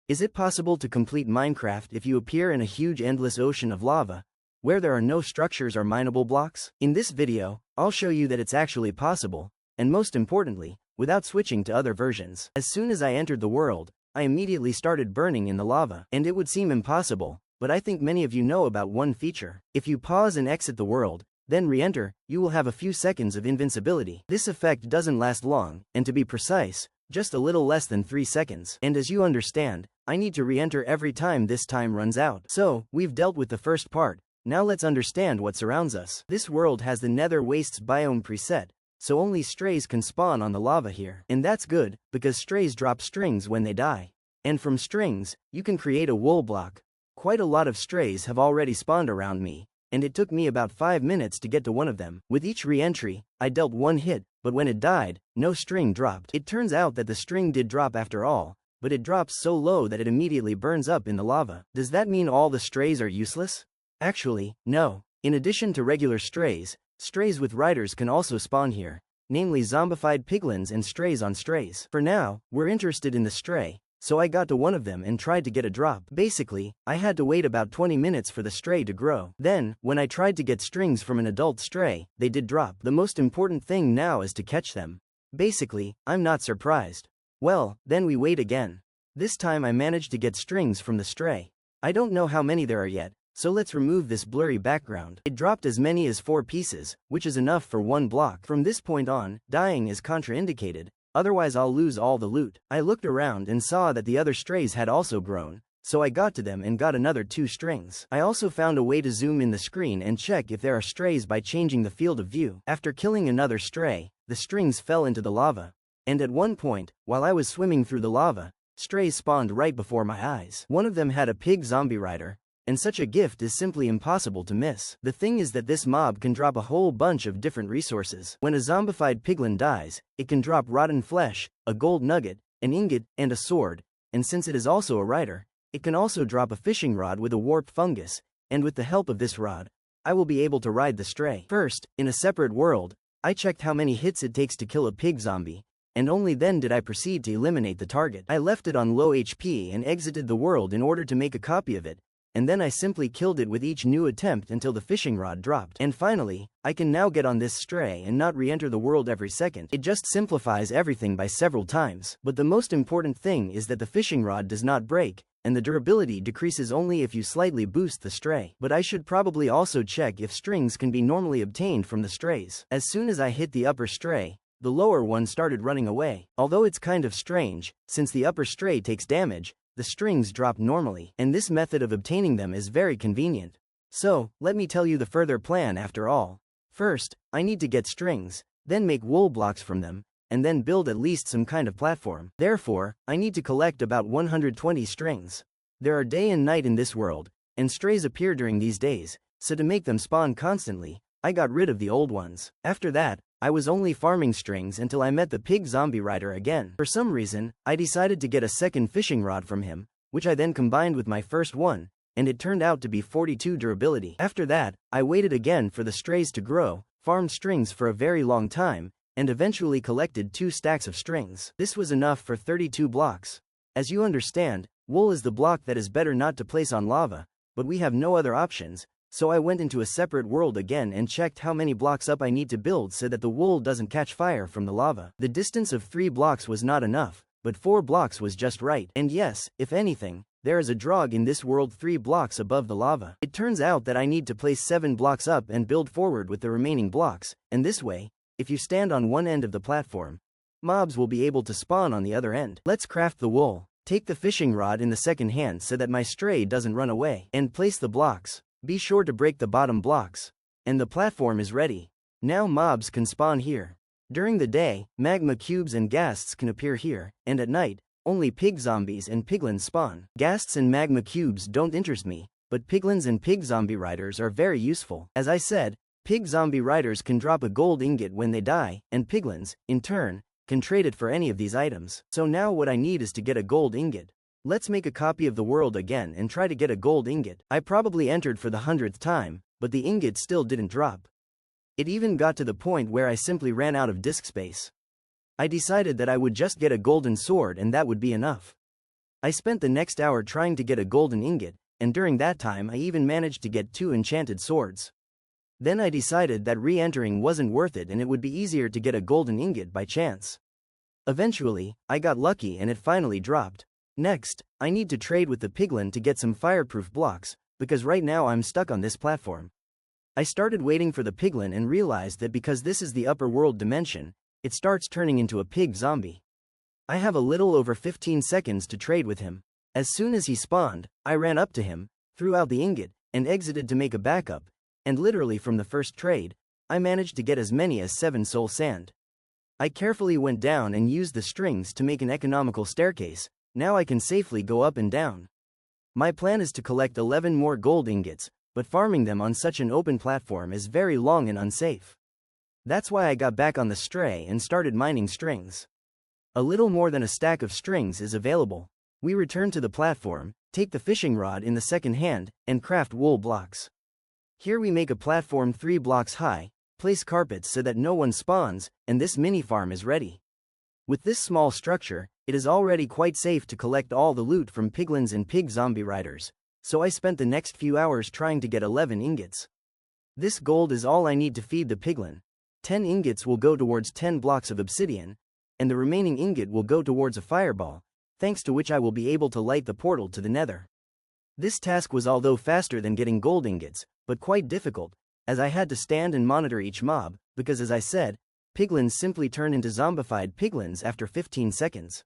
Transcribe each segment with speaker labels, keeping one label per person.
Speaker 1: Is it possible to complete Minecraft if you appear in a huge endless ocean of lava, where there are no structures or mineable blocks? In this video, I'll show you that it's actually possible, and most importantly, without switching to other versions. As soon as I entered the world, I immediately started burning in the lava, and it would seem impossible, but I think many of you know about one feature. If you pause and exit the world, then re-enter, you will have a few seconds of invincibility. This effect doesn't last long, and to be precise, just a little less than 3 seconds. And as you understand, I need to re-enter every time this time runs out. So, we've dealt with the first part, now let's understand what surrounds us. This world has the Nether Wastes biome preset, so only strays can spawn on the lava here. And that's good, because strays drop strings when they die. And from strings, you can create a wool block. Quite a lot of strays have already spawned around me, and it took me about 5 minutes to get to one of them. With each re-entry, I dealt one hit, but when it died, no string dropped. It turns out that the string did drop after all, but it drops so low that it immediately burns up in the lava. Does that mean all the strays are useless? Actually, no. In addition to regular strays, strays with riders can also spawn here, namely zombified piglins and strays on strays. For now, we're interested in the stray, so I got to one of them and tried to get a drop. Basically, I had to wait about 20 minutes for the stray to grow. Then, when I tried to get strings from an adult stray, they did drop. The most important thing now is to catch them. Basically, I'm not surprised. Well, then we wait again. This time I managed to get strings from the stray. I don't know how many there are yet, so let's remove this blurry background. It dropped as many as 4 pieces, which is enough for 1 block. From this point on, dying is contraindicated. Otherwise I'll lose all the loot. I looked around and saw that the other strays had also grown, so I got to them and got another 2 strings. I also found a way to zoom in the screen and check if there are strays by changing the field of view. After killing another stray, the strings fell into the lava. And at one point, while I was swimming through the lava, strays spawned right before my eyes. One of them had a pig zombie rider, and such a gift is simply impossible to miss. The thing is that this mob can drop a whole bunch of different resources. When a zombified piglin dies, it can drop rotten flesh, a gold nugget, an ingot, and a sword, and since it is also a rider, it can also drop a fishing rod with a warped fungus, and with the help of this rod, I will be able to ride the stray. First, in a separate world, I checked how many hits it takes to kill a pig zombie, and only then did I proceed to eliminate the target. I left it on low HP and exited the world in order to make a copy of it, and then I simply killed it with each new attempt until the fishing rod dropped. And finally, I can now get on this stray and not re-enter the world every second. It just simplifies everything by several times. But the most important thing is that the fishing rod does not break, and the durability decreases only if you slightly boost the stray. But I should probably also check if strings can be normally obtained from the strays. As soon as I hit the upper stray, the lower one started running away. Although it's kind of strange, since the upper stray takes damage, the strings drop normally, and this method of obtaining them is very convenient. So, let me tell you the further plan after all. First, I need to get strings, then make wool blocks from them, and then build at least some kind of platform. Therefore, I need to collect about 120 strings. There are day and night in this world, and strays appear during these days, so to make them spawn constantly, I got rid of the old ones. After that, I was only farming strings until I met the pig zombie rider again. For some reason, I decided to get a second fishing rod from him, which I then combined with my first one, and it turned out to be 42 durability. After that, I waited again for the strays to grow, farmed strings for a very long time, and eventually collected 2 stacks of strings. This was enough for 32 blocks. As you understand, wool is the block that is better not to place on lava, but we have no other options. So I went into a separate world again and checked how many blocks up I need to build so that the wool doesn't catch fire from the lava. The distance of 3 blocks was not enough, but 4 blocks was just right. And yes, if anything, there is a drog in this world 3 blocks above the lava. It turns out that I need to place 7 blocks up and build forward with the remaining blocks, and this way, if you stand on one end of the platform, mobs will be able to spawn on the other end. Let's craft the wool. Take the fishing rod in the second hand so that my stray doesn't run away, and place the blocks. Be sure to break the bottom blocks. And the platform is ready. Now mobs can spawn here. During the day, magma cubes and ghasts can appear here, and at night, only pig zombies and piglins spawn. Ghasts and magma cubes don't interest me, but piglins and pig zombie riders are very useful. As I said, pig zombie riders can drop a gold ingot when they die, and piglins, in turn, can trade it for any of these items. So now what I need is to get a gold ingot. Let's make a copy of the world again and try to get a gold ingot. I probably entered for the 100th time, but the ingot still didn't drop. It even got to the point where I simply ran out of disk space. I decided that I would just get a golden sword and that would be enough. I spent the next hour trying to get a golden ingot, and during that time I even managed to get 2 enchanted swords. Then I decided that re-entering wasn't worth it and it would be easier to get a golden ingot by chance. Eventually, I got lucky and it finally dropped. Next, I need to trade with the piglin to get some fireproof blocks, because right now I'm stuck on this platform. I started waiting for the piglin and realized that because this is the upper world dimension, it starts turning into a pig zombie. I have a little over 15 seconds to trade with him. As soon as he spawned, I ran up to him, threw out the ingot, and exited to make a backup, and literally from the first trade, I managed to get as many as 7 soul sand. I carefully went down and used the strings to make an economical staircase. Now I can safely go up and down. My plan is to collect 11 more gold ingots, but farming them on such an open platform is very long and unsafe. That's why I got back on the stray and started mining strings. A little more than a stack of strings is available. We return to the platform, take the fishing rod in the second hand, and craft wool blocks. Here we make a platform 3 blocks high, place carpets so that no one spawns, and this mini farm is ready. With this small structure, it is already quite safe to collect all the loot from piglins and pig zombie riders, so I spent the next few hours trying to get 11 ingots. This gold is all I need to feed the piglin. 10 ingots will go towards 10 blocks of obsidian, and the remaining ingot will go towards a fireball, thanks to which I will be able to light the portal to the nether. This task was although faster than getting gold ingots, but quite difficult, as I had to stand and monitor each mob, because as I said, piglins simply turn into zombified piglins after 15 seconds.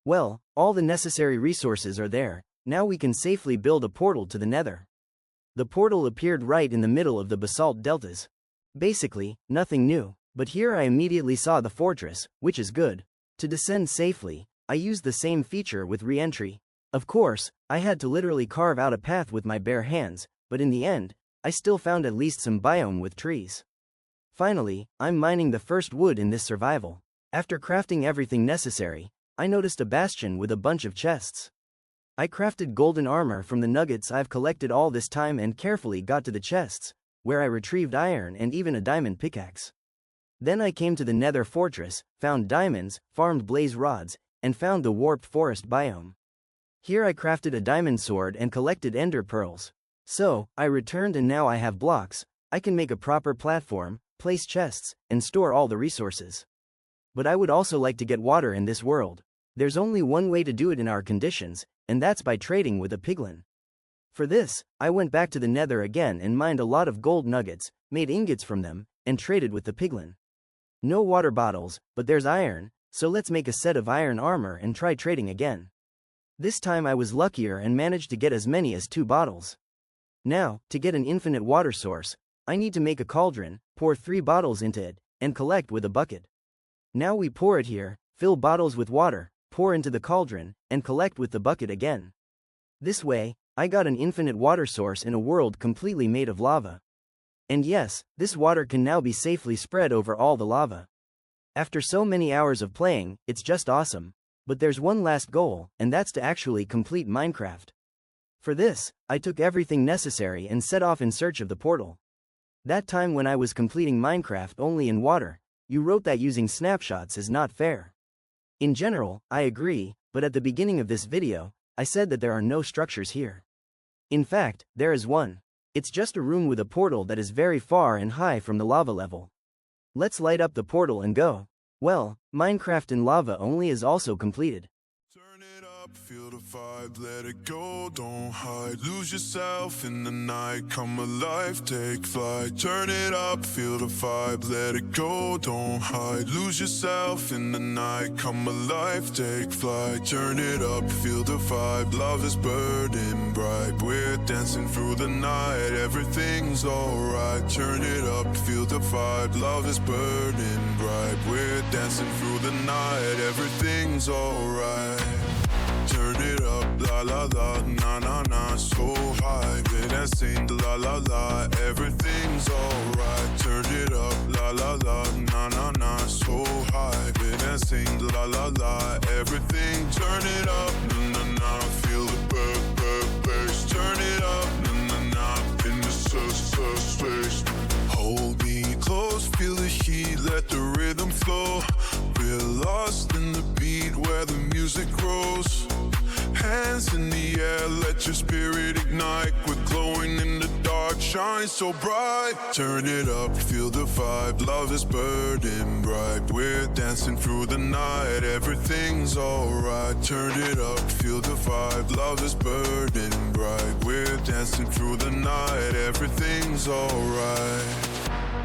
Speaker 1: Well, all the necessary resources are there, now we can safely build a portal to the nether. The portal appeared right in the middle of the basalt deltas. Basically, nothing new, but here I immediately saw the fortress, which is good. To descend safely, I used the same feature with re-entry. Of course, I had to literally carve out a path with my bare hands, but in the end, I still found at least some biome with trees. Finally, I'm mining the first wood in this survival. After crafting everything necessary, I noticed a bastion with a bunch of chests. I crafted golden armor from the nuggets I've collected all this time and carefully got to the chests, where I retrieved iron and even a diamond pickaxe. Then I came to the nether fortress, found diamonds, farmed blaze rods, and found the warped forest biome. Here I crafted a diamond sword and collected ender pearls. So, I returned and now I have blocks. I can make a proper platform, place chests, and store all the resources. But I would also like to get water in this world. There's only one way to do it in our conditions, and that's by trading with a piglin. For this, I went back to the nether again and mined a lot of gold nuggets, made ingots from them, and traded with the piglin. No water bottles, but there's iron, so let's make a set of iron armor and try trading again. This time I was luckier and managed to get as many as 2 bottles. Now, to get an infinite water source, I need to make a cauldron, pour 3 bottles into it, and collect with a bucket. Now we pour it here, fill bottles with water, pour into the cauldron, and collect with the bucket again. This way, I got an infinite water source in a world completely made of lava. And yes, this water can now be safely spread over all the lava. After so many hours of playing, it's just awesome. But there's one last goal, and that's to actually complete Minecraft. For this, I took everything necessary and set off in search of the portal. That time when I was completing Minecraft only in water, you wrote that using snapshots is not fair. In general, I agree, but at the beginning of this video, I said that there are no structures here. In fact, there is one. It's just a room with a portal that is very far and high from the lava level. Let's light up the portal and go. Well, Minecraft in lava only is also completed.
Speaker 2: Turn it up, feel the vibe, let it go, don't hide. Lose yourself in the night, come alive, take flight. Turn it up, feel the vibe, let it go, don't hide. Lose yourself in the night, come alive, take flight. Turn it up, feel the vibe, love is burning bright. We're dancing through the night, everything's alright. Turn it up, feel the vibe, love is burning bright. We're dancing through the night, everything's alright. Turn it up, la la la, na na na, so high. We're dancing, la la la, everything's alright. Turn it up, la la la, na na na, so high. We're dancing, la la la, everything. Turn it up, na na na, feel the bass. Turn it up, na na na, in the space. Hold me close, feel the heat, let the rhythm flow. We're lost in the beat where the music grows. let your spirit ignite. We're glowing in the dark, shine so bright. Turn it up, feel the vibe, love is burning bright. We're dancing through the night, everything's alright. Turn it up, feel the vibe, love is burning bright. We're dancing through the night, everything's alright.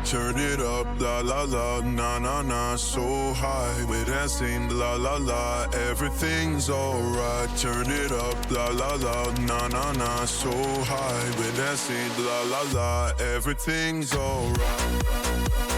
Speaker 2: Turn it up, la la la, na na na, so high. We're dancing, la la la, everything's alright. Turn it up, la la la, na na na, so high. We're dancing, la la la, everything's alright.